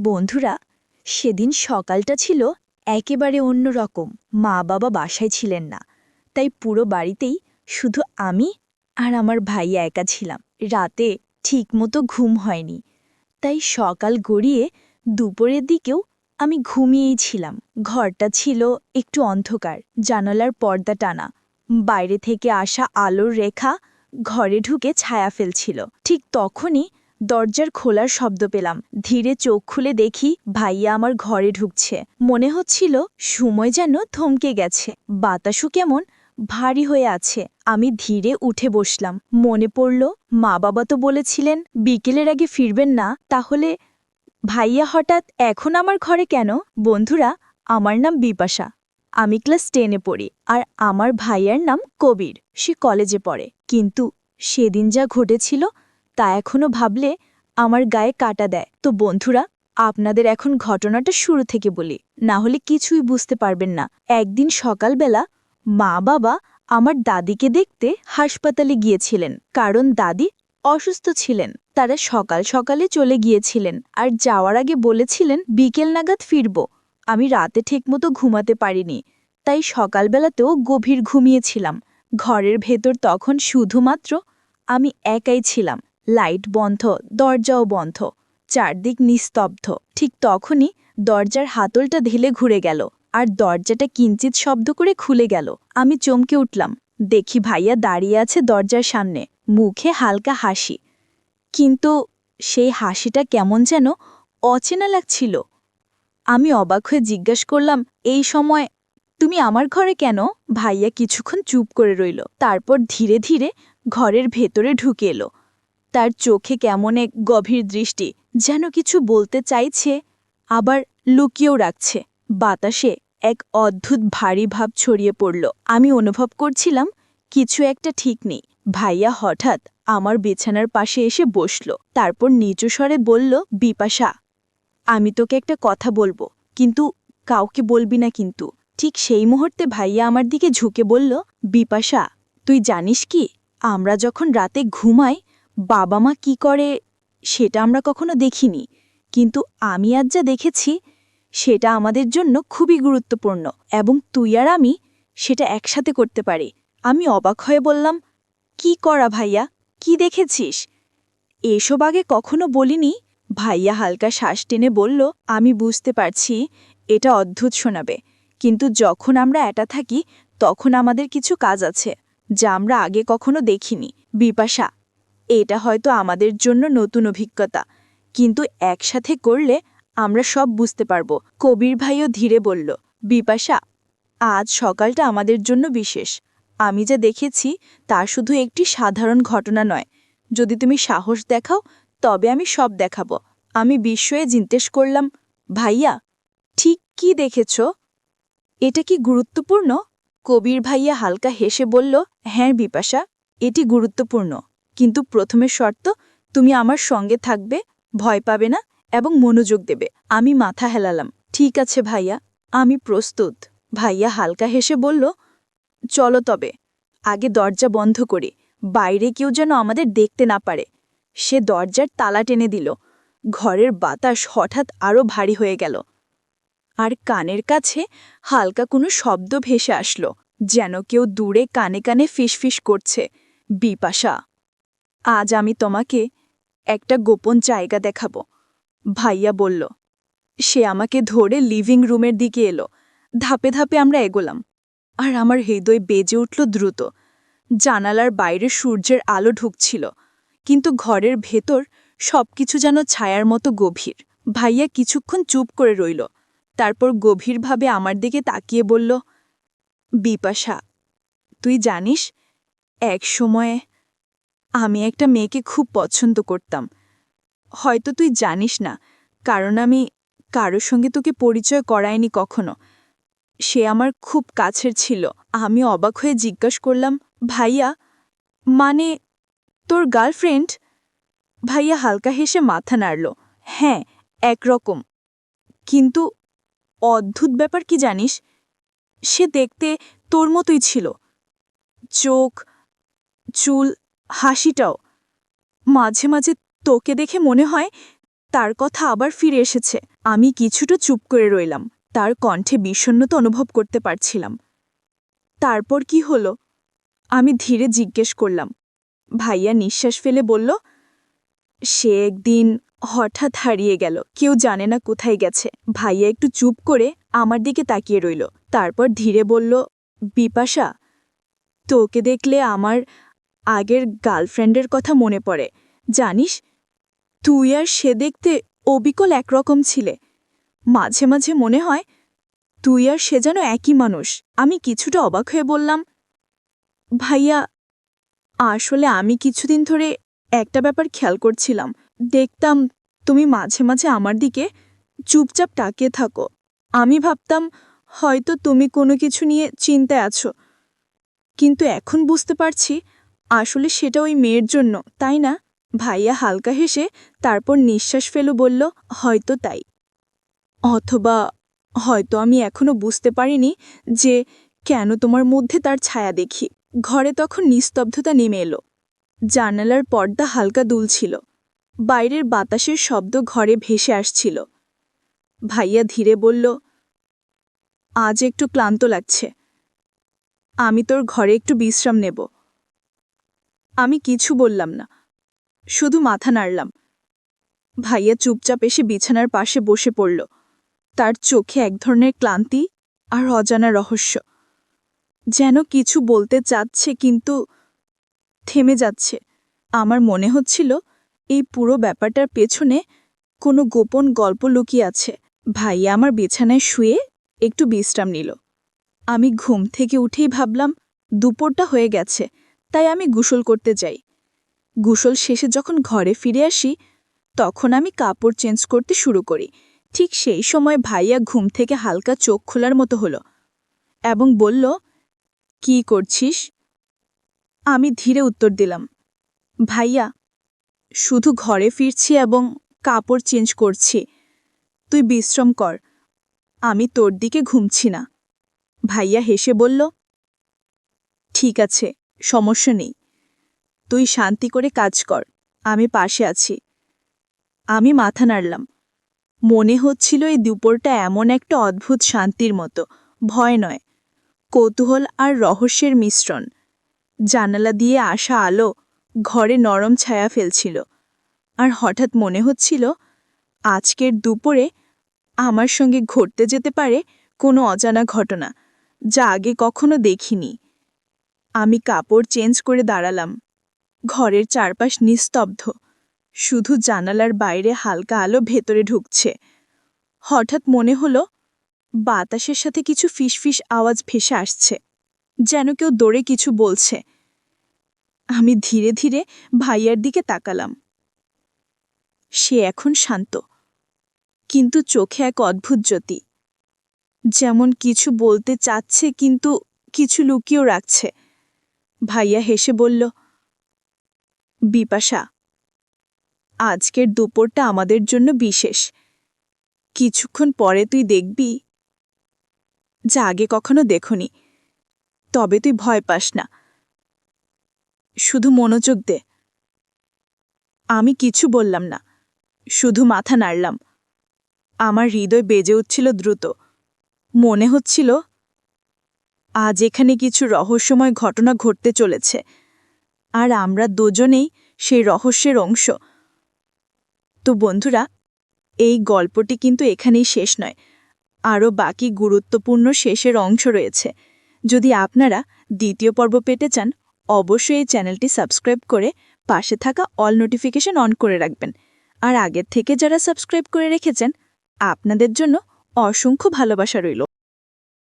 বন্ধুরা, সেদিন সকালটা ছিল একেবারে অন্যরকম। মা বাবা বাসায় ছিলেন না, তাই পুরো বাড়িতেই শুধু আমি আর আমার ভাইয়া একা ছিলাম। রাতে ঠিকমতো ঘুম হয়নি, তাই সকাল গড়িয়ে দুপুরের দিকেও আমি ঘুমিয়েই ছিলাম। ঘরটা ছিল একটু অন্ধকার, জানালার পর্দা টানা। বাইরে থেকে আসা আলোর রেখা ঘরে ঢুকে ছায়া ফেলছিল। ঠিক তখনই দরজার খোলার শব্দ পেলাম। ধীরে চোখ খুলে দেখি ভাইয়া আমার ঘরে ঢুকছে। মনে হচ্ছিল সময় যেন থমকে গেছে, বাতাসও কেমন ভারী হয়ে আছে। আমি ধীরে উঠে বসলাম। মনে পড়ল মা বাবা তো বলেছিলেন বিকেলের আগে ফিরবেন না, তাহলে ভাইয়া হঠাৎ এখন আমার ঘরে কেন? বন্ধুরা, আমার নাম বিপাশা। আমি ক্লাস 10-এ পড়ি, আর আমার ভাইয়ার নাম কবির। সে কলেজে পড়ে। কিন্তু সেদিন যা ঘটেছিল তা এখনো ভাবলে আমার গায়ে কাটা দেয়। তো বন্ধুরা, আপনাদের এখন ঘটনাটা শুরু থেকে বলি, না হলে কিছুই বুঝতে পারবেন না। একদিন সকালবেলা মা বাবা আমার দাদিকে দেখতে হাসপাতালে গিয়েছিলেন, কারণ দাদি অসুস্থ ছিলেন। তারা সকাল সকালে চলে গিয়েছিলেন, আর যাওয়ার আগে বলেছিলেন বিকেল নাগাদ ফিরব। আমি রাতে ঠিকমতো ঘুমাতে পারিনি, তাই সকালবেলাতেও গভীর ঘুমিয়েছিলাম। ঘরের ভেতর তখন শুধুমাত্র আমি একাই ছিলাম। লাইট বন্ধ, দরজাও বন্ধ, চারদিক নিস্তব্ধ। ঠিক তখনই দরজার হাতলটা ঢিলে ঘুরে গেল, আর দরজাটা কিঞ্চিত শব্দ করে খুলে গেল। আমি চমকে উঠলাম। দেখি ভাইয়া দাঁড়িয়ে আছে দরজার সামনে, মুখে হালকা হাসি। কিন্তু সেই হাসিটা কেমন যেন অচেনা লাগছিল। আমি অবাক হয়ে জিজ্ঞেস করলাম, এই সময় তুমি আমার ঘরে কেন? ভাইয়া কিছুক্ষণ চুপ করে রইল, তারপর ধীরে ধীরে ঘরের ভেতরে ঢুকে এলো। তার চোখে কেমন এক গভীর দৃষ্টি, যেন কিছু বলতে চাইছে আবার লুকিয়েও রাখছে। বাতাসে এক অদ্ভুত ভারী ভাব ছড়িয়ে পড়ল। আমি অনুভব করছিলাম কিছু একটা ঠিক নেই। ভাইয়া হঠাৎ আমার বিছানার পাশে এসে বসল, তারপর নিচু স্বরে বলল, বিপাশা, আমি তোকে একটা কথা বলবো, কিন্তু কাউকে বলবি না কিন্তু। ঠিক সেই মুহূর্তে ভাইয়া আমার দিকে ঝুঁকে বলল, বিপাশা, তুই জানিস কি, আমরা যখন রাতে ঘুমাই বাবা মা কি করে সেটা আমরা কখনো দেখিনি, কিন্তু আমি আজ যা দেখেছি সেটা আমাদের জন্য খুবই গুরুত্বপূর্ণ, এবং তুই আর আমি সেটা একসাথে করতে পারি। আমি অবাক হয়ে বললাম, কি করা ভাইয়া, কি দেখেছিস? এসব আগে কখনো বলিনি। ভাইয়া হালকা শ্বাস টেনে বলল, আমি বুঝতে পারছি এটা অদ্ভুত শোনাবে, কিন্তু যখন আমরা একা থাকি তখন আমাদের কিছু কাজ আছে যা আমরা আগে কখনো দেখিনি। বিপাশা, এটা হয়তো আমাদের জন্য নতুন অভিজ্ঞতা, কিন্তু একসাথে করলে আমরা সব বুঝতে পারবো। কবির ভাইও ধীরে বলল, বিপাশা, আজ সকালটা আমাদের জন্য বিশেষ। আমি যা দেখেছি তা শুধু একটি সাধারণ ঘটনা নয়। যদি তুমি সাহস দেখাও তবে আমি সব দেখাবো। আমি বিস্ময়ে জিজ্ঞেস করলাম, ভাইয়া, ঠিক কি দেখেছ? এটা কি গুরুত্বপূর্ণ? কবির ভাইয়া হালকা হেসে বলল, হ্যাঁ বিপাশা, এটি গুরুত্বপূর্ণ, কিন্তু প্রথমে শর্ত, তুমি আমার সঙ্গে থাকবে, ভয় পাবে না এবং মনোযোগ দেবে। আমি মাথা হেলালাম, ঠিক আছে ভাইয়া, আমি প্রস্তুত। ভাইয়া হালকা হেসে বলল, চলো তবে, আগে দরজা বন্ধ করি, বাইরে কেউ যেন আমাদের দেখতে না পারে। সে দরজার তালা টেনে দিল। ঘরের বাতাস হঠাৎ আরও ভারী হয়ে গেল, আর কানের কাছে হালকা কোনো শব্দ ভেসে আসলো, যেন কেউ দূরে কানে কানে ফিসফিস করছে, বিপাশা, আজ আমি তোমাকে একটা গোপন জায়গা দেখাবো। ভাইয়া বলল। সে আমাকে ধরে লিভিং রুমের দিকে এলো। ধাপে ধাপে আমরা এগোলাম, আর আমার হৃদয় বেজে উঠল দ্রুত। জানালার বাইরে সূর্যের আলো ঢুকছিল, কিন্তু ঘরের ভেতর সবকিছু যেন ছায়ার মতো গভীর। ভাইয়া কিছুক্ষণ চুপ করে রইল, তারপর গভীরভাবে আমার দিকে তাকিয়ে বলল, বিপাশা, তুই জানিস, এক সময়ে আমি একটা মেয়েকে খুব পছন্দ করতাম। হয়তো তুই জানিস না, কারণ আমি কারোর সঙ্গে তোকে পরিচয় করাইনি কখনো। সে আমার খুব কাছের ছিল। আমি অবাক হয়ে জিজ্ঞাসা করলাম, ভাইয়া, মানে তোর গার্লফ্রেন্ড? ভাইয়া হালকা হেসে মাথা নাড়ল, হ্যাঁ, একরকম। কিন্তু অদ্ভুত ব্যাপার কি জানিস, সে দেখতে তোর মতোই ছিল, চোখ, চুল, হাসিটাও। মাঝে মাঝে তোকে দেখে মনে হয় তার কথা আবার ফিরে এসেছে। আমি কিছুটা চুপ করে রইলাম। তার কণ্ঠে বিষণ্ণতা অনুভব করতে পারছিলাম। তারপর কি হলো? আমি ধীরে জিজ্ঞেস করলাম। ভাইয়া নিঃশ্বাস ফেলে বলল, সে একদিন হঠাৎ হারিয়ে গেল, কেউ জানে না কোথায় গেছে। ভাইয়া একটু চুপ করে আমার দিকে তাকিয়ে রইল। তারপর ধীরে বলল, বিপাশা, তোকে দেখলে আমার আগের গার্লফ্রেন্ডের কথা মনে পড়ে। জানিস, তুই আর সে দেখতে অবিকল একরকম ছিলে। মাঝে মাঝে মনে হয় তুই আর সে যেন একই মানুষ। আমি কিছুটা অবাক হয়ে বললাম, ভাইয়া, আসলে আমি কিছুদিন ধরে একটা ব্যাপার খেয়াল করছিলাম। দেখতাম তুমি মাঝে মাঝে আমার দিকে চুপচাপ তাকিয়ে থাকো। আমি ভাবতাম হয়তো তুমি কোনো কিছু নিয়ে চিন্তায় আছো, কিন্তু এখন বুঝতে পারছি আসলে সেটা ওই মেয়ের জন্য, তাই না? ভাইয়া হালকা হেসে তারপর নিঃশ্বাস ফেলে বলল, হয়তো তাই। অথবা হয়তো আমি এখনো বুঝতে পারিনি যে কেন তোমার মধ্যে তার ছায়া দেখি। ঘরে তখন নিস্তব্ধতা নেমে এলো। জানালার পর্দা হালকা দুলছিল। বাইরের বাতাসের শব্দ ঘরে ভেসে আসছিল। ভাইয়া ধীরে বলল, আজ একটু ক্লান্ত লাগছে, আমি তোর ঘরে একটু বিশ্রাম নেব। আমি কিছু বললাম না, শুধু মাথা নাড়লাম। ভাইয়া চুপচাপ এসে বিছানার পাশে বসে পড়ল। তার চোখে এক ধরনের ক্লান্তি আর অজানা রহস্য। যেন কিছু বলতে চাচ্ছে কিন্তু থেমে যাচ্ছে। আমার মনে হচ্ছিল এই পুরো ব্যাপারটার পেছনে কোনো গোপন গল্প লুকিয়ে আছে। ভাইয়া আমার বিছানায় শুয়ে একটু বিশ্রাম নিল। আমি ঘুম থেকে উঠেই ভাবলাম দুপুরটা হয়ে গেছে, তাই আমি গোসল করতে যাই। গোসল শেষে যখন ঘরে ফিরে আসি তখন আমি কাপড় চেঞ্জ করতে শুরু করি। ঠিক সেই সময় ভাইয়া ঘুম থেকে হালকা চোখ খোলার মতো হলো এবং বলল, কি করছিস? আমি ধীরে উত্তর দিলাম, ভাইয়া, শুধু ঘরে ফিরছি এবং কাপড় চেঞ্জ করছি। তুই বিশ্রাম কর, আমি তোর দিকে ঘুমছি না। ভাইয়া হেসে বলল, ঠিক আছে, সমস্যা নেই, তুই শান্তি করে কাজ কর, আমি পাশে আছি। আমি মাথা নাড়লাম। মনে হচ্ছিল এই দুপুরটা এমন একটা অদ্ভুত শান্তির মতো, ভয় নয়, কৌতূহল আর রহস্যের মিশ্রণ। জানালা দিয়ে আসা আলো ঘরে নরম ছায়া ফেলছিল, আর হঠাৎ মনে হচ্ছিল আজকের দুপুরে আমার সঙ্গে ঘটতে যেতে পারে কোনো অজানা ঘটনা, যা আগে কখনো দেখিনি। আমি কাপড় চেঞ্জ করে দাঁড়ালাম। ঘরের চারপাশ নিস্তব্ধ, শুধু জানালার বাইরে হালকা আলো ভেতরে ঢুকছে। হঠাৎ মনে হলো বাতাসের সাথে কিছু ফিসফিস আওয়াজ ভেসে আসছে, যেন কেউ দৌড়ে কিছু বলছে। আমি ধীরে ধীরে ভাইয়ার দিকে তাকালাম। সে এখন শান্ত, কিন্তু চোখে এক অদ্ভুত জ্যোতি, যেমন কিছু বলতে চাচ্ছে কিন্তু কিছু লুকিয়েও রাখছে। ভাইয়া হেসে বলল, বিপাশা, আজকের দুপুরটা আমাদের জন্য বিশেষ। কিছুক্ষণ পরে তুই দেখবি যা আগে কখনো দেখনি। তবে তুই ভয় পাস না, শুধু মনোযোগ দে। আমি কিছু বললাম না, শুধু মাথা নাড়লাম। আমার হৃদয় বেজে উঠছিল দ্রুত। মনে হচ্ছিল আজ এখানে কিছু রহস্যময় ঘটনা ঘটতে চলেছে, আর আমরা দুজনেই সেই রহস্যের অংশ। তো বন্ধুরা, এই গল্পটি কিন্তু এখানেই শেষ নয়, আরও বাকি গুরুত্বপূর্ণ শেষের অংশ রয়েছে। যদি আপনারা দ্বিতীয় পর্ব পেতে চান, অবশ্যই এই চ্যানেলটি সাবস্ক্রাইব করে পাশে থাকা অল নোটিফিকেশন অন করে রাখবেন। আর আগের থেকে যারা সাবস্ক্রাইব করে রেখেছেন, আপনাদের জন্য অসংখ্য ভালোবাসা রইল।